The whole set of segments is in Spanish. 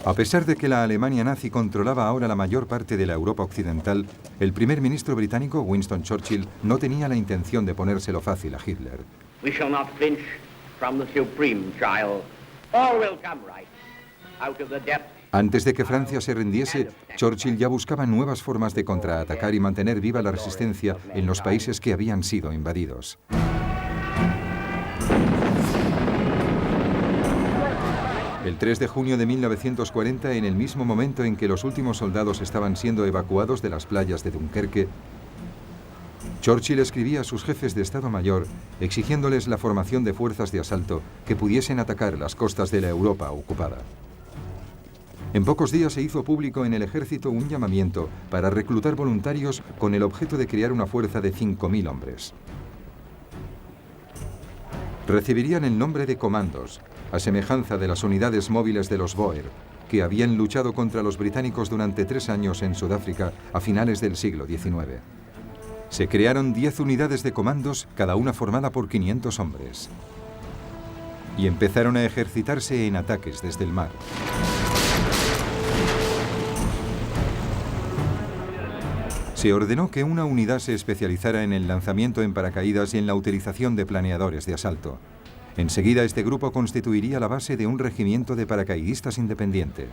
A pesar de que la Alemania nazi controlaba ahora la mayor parte de la Europa occidental, el primer ministro británico, Winston Churchill, no tenía la intención de ponérselo fácil a Hitler. We shall not flinch from the supreme trial. All will come right out of the depths. Antes de que Francia se rindiese, Churchill ya buscaba nuevas formas de contraatacar y mantener viva la resistencia en los países que habían sido invadidos. El 3 de junio de 1940, en el mismo momento en que los últimos soldados estaban siendo evacuados de las playas de Dunkerque, Churchill escribía a sus jefes de Estado Mayor exigiéndoles la formación de fuerzas de asalto que pudiesen atacar las costas de la Europa ocupada. En pocos días se hizo público en el ejército un llamamiento para reclutar voluntarios con el objeto de crear una fuerza de 5.000 hombres. Recibirían el nombre de comandos, a semejanza de las unidades móviles de los Boer, que habían luchado contra los británicos durante 3 años en Sudáfrica a finales del siglo XIX. Se crearon 10 unidades de comandos, cada una formada por 500 hombres. Y empezaron a ejercitarse en ataques desde el mar. Se ordenó que una unidad se especializara en el lanzamiento en paracaídas y en la utilización de planeadores de asalto. Enseguida, este grupo constituiría la base de un regimiento de paracaidistas independiente.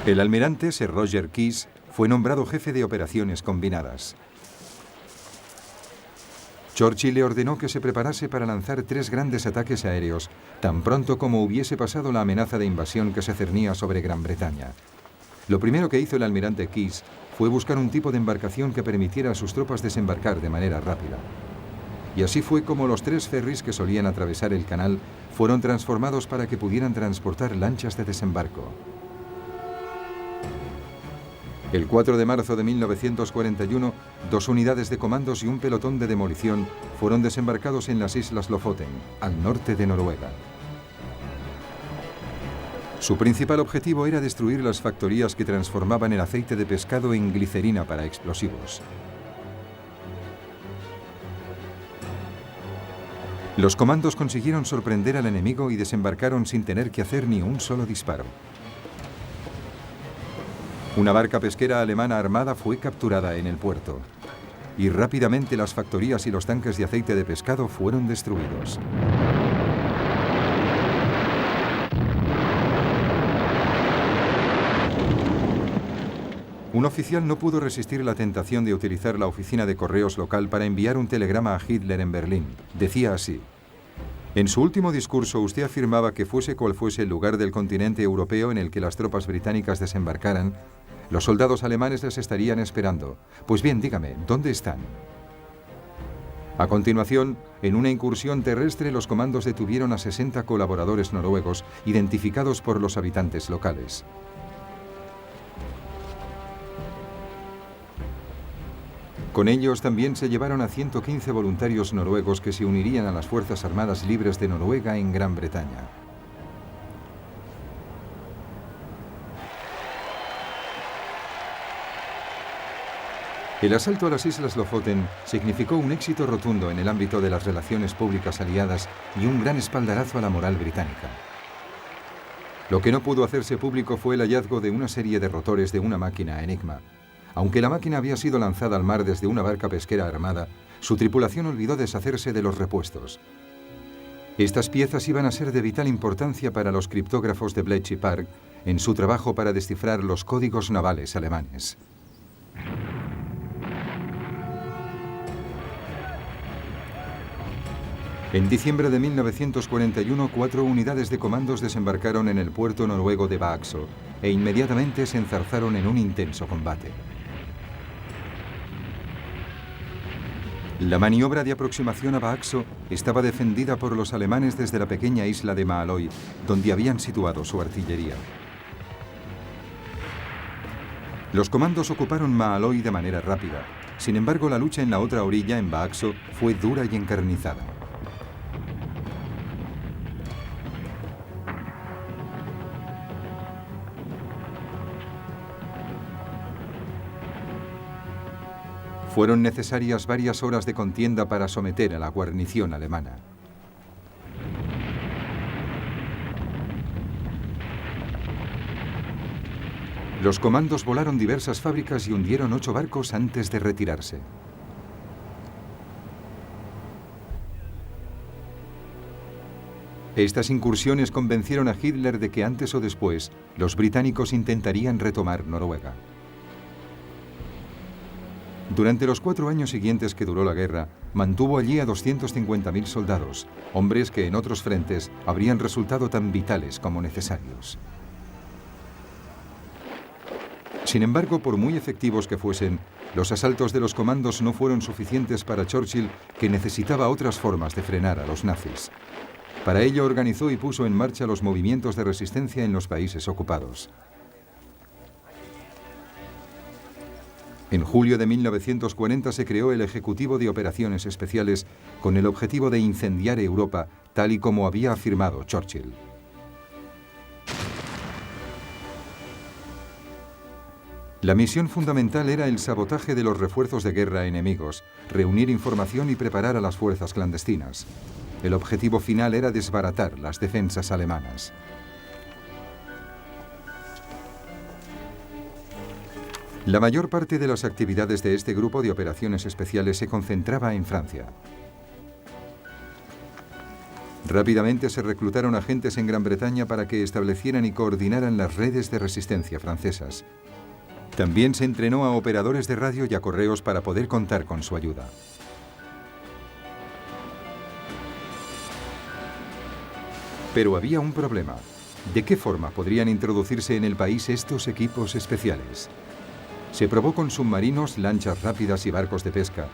El almirante Sir Roger Keyes fue nombrado jefe de operaciones combinadas. Churchill le ordenó que se preparase para lanzar 3 grandes ataques aéreos, tan pronto como hubiese pasado la amenaza de invasión que se cernía sobre Gran Bretaña. Lo primero que hizo el almirante Keyes fue buscar un tipo de embarcación que permitiera a sus tropas desembarcar de manera rápida. Y así fue como los 3 ferries que solían atravesar el canal fueron transformados para que pudieran transportar lanchas de desembarco. El 4 de marzo de 1941, 2 unidades de comandos y un pelotón de demolición fueron desembarcados en las Islas Lofoten, al norte de Noruega. Su principal objetivo era destruir las factorías que transformaban el aceite de pescado en glicerina para explosivos. Los comandos consiguieron sorprender al enemigo y desembarcaron sin tener que hacer ni un solo disparo. Una barca pesquera alemana armada fue capturada en el puerto. Y rápidamente las factorías y los tanques de aceite de pescado fueron destruidos. Un oficial no pudo resistir la tentación de utilizar la oficina de correos local para enviar un telegrama a Hitler en Berlín. Decía así: en su último discurso usted afirmaba que fuese cual fuese el lugar del continente europeo en el que las tropas británicas desembarcaran, los soldados alemanes les estarían esperando. Pues bien, dígame, ¿dónde están? A continuación, en una incursión terrestre, los comandos detuvieron a 60 colaboradores noruegos identificados por los habitantes locales. Con ellos también se llevaron a 115 voluntarios noruegos que se unirían a las Fuerzas Armadas Libres de Noruega en Gran Bretaña. El asalto a las Islas Lofoten significó un éxito rotundo en el ámbito de las relaciones públicas aliadas y un gran espaldarazo a la moral británica. Lo que no pudo hacerse público fue el hallazgo de una serie de rotores de una máquina Enigma. Aunque la máquina había sido lanzada al mar desde una barca pesquera armada, su tripulación olvidó deshacerse de los repuestos. Estas piezas iban a ser de vital importancia para los criptógrafos de Bletchley Park en su trabajo para descifrar los códigos navales alemanes. En diciembre de 1941, 4 unidades de comandos desembarcaron en el puerto noruego de Vaxo e inmediatamente se enzarzaron en un intenso combate. La maniobra de aproximación a Vaxo estaba defendida por los alemanes desde la pequeña isla de Maaløy, donde habían situado su artillería. Los comandos ocuparon Maaløy de manera rápida. Sin embargo, la lucha en la otra orilla, en Vaxo, fue dura y encarnizada. Fueron necesarias varias horas de contienda para someter a la guarnición alemana. Los comandos volaron diversas fábricas y hundieron 8 barcos antes de retirarse. Estas incursiones convencieron a Hitler de que antes o después los británicos intentarían retomar Noruega. Durante los 4 años siguientes que duró la guerra, mantuvo allí a 250.000 soldados, hombres que en otros frentes habrían resultado tan vitales como necesarios. Sin embargo, por muy efectivos que fuesen, los asaltos de los comandos no fueron suficientes para Churchill, que necesitaba otras formas de frenar a los nazis. Para ello organizó y puso en marcha los movimientos de resistencia en los países ocupados. En julio de 1940 se creó el Ejecutivo de Operaciones Especiales con el objetivo de incendiar Europa, tal y como había afirmado Churchill. La misión fundamental era el sabotaje de los refuerzos de guerra enemigos, reunir información y preparar a las fuerzas clandestinas. El objetivo final era desbaratar las defensas alemanas. La mayor parte de las actividades de este grupo de operaciones especiales se concentraba en Francia. Rápidamente se reclutaron agentes en Gran Bretaña para que establecieran y coordinaran las redes de resistencia francesas. También se entrenó a operadores de radio y a correos para poder contar con su ayuda. Pero había un problema. ¿De qué forma podrían introducirse en el país estos equipos especiales? Se probó con submarinos, lanchas rápidas y barcos de pesca,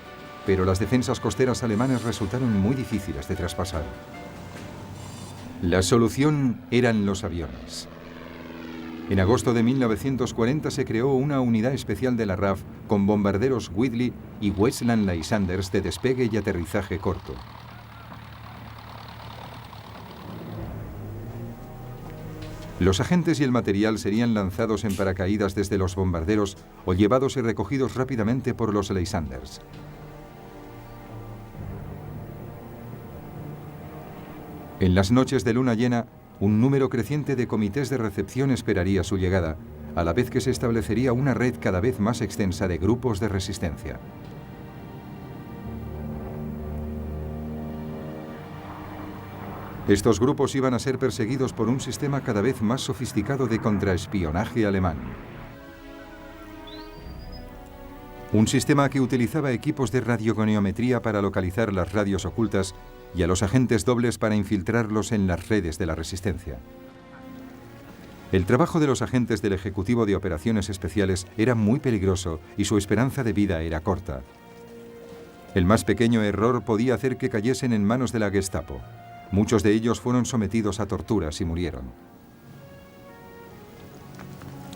pero las defensas costeras alemanas resultaron muy difíciles de traspasar. La solución eran los aviones. En agosto de 1940 se creó una unidad especial de la RAF con bombarderos Whitley y Westland Lysander de despegue y aterrizaje corto. Los agentes y el material serían lanzados en paracaídas desde los bombarderos o llevados y recogidos rápidamente por los Lysanders. En las noches de luna llena, un número creciente de comités de recepción esperaría su llegada, a la vez que se establecería una red cada vez más extensa de grupos de resistencia. Estos grupos iban a ser perseguidos por un sistema cada vez más sofisticado de contraespionaje alemán. Un sistema que utilizaba equipos de radiogoniometría para localizar las radios ocultas y a los agentes dobles para infiltrarlos en las redes de la resistencia. El trabajo de los agentes del Ejecutivo de Operaciones Especiales era muy peligroso y su esperanza de vida era corta. El más pequeño error podía hacer que cayesen en manos de la Gestapo. Muchos de ellos fueron sometidos a torturas y murieron.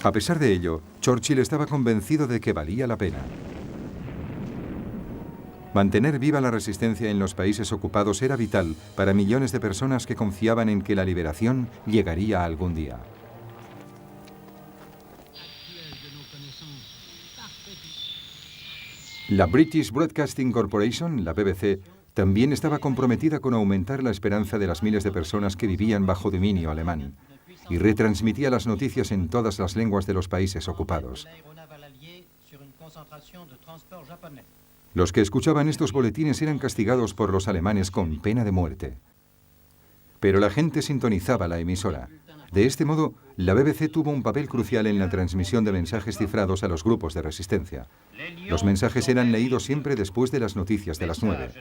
A pesar de ello, Churchill estaba convencido de que valía la pena. Mantener viva la resistencia en los países ocupados era vital para millones de personas que confiaban en que la liberación llegaría algún día. La British Broadcasting Corporation, la BBC, también estaba comprometida con aumentar la esperanza de las miles de personas que vivían bajo dominio alemán y retransmitía las noticias en todas las lenguas de los países ocupados. Los que escuchaban estos boletines eran castigados por los alemanes con pena de muerte. Pero la gente sintonizaba la emisora. De este modo, la BBC tuvo un papel crucial en la transmisión de mensajes cifrados a los grupos de resistencia. Los mensajes eran leídos siempre después de las noticias de las 9.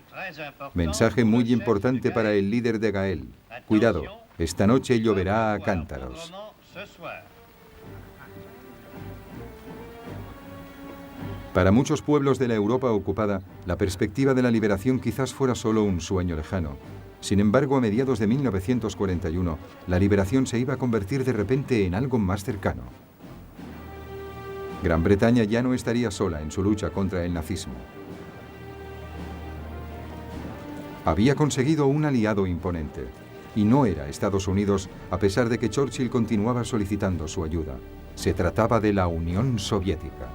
Mensaje muy importante para el líder de Gael. Cuidado, esta noche lloverá a cántaros. Para muchos pueblos de la Europa ocupada, la perspectiva de la liberación quizás fuera solo un sueño lejano. Sin embargo, a mediados de 1941, la liberación se iba a convertir de repente en algo más cercano. Gran Bretaña ya no estaría sola en su lucha contra el nazismo. Había conseguido un aliado imponente, y no era Estados Unidos, a pesar de que Churchill continuaba solicitando su ayuda. Se trataba de la Unión Soviética.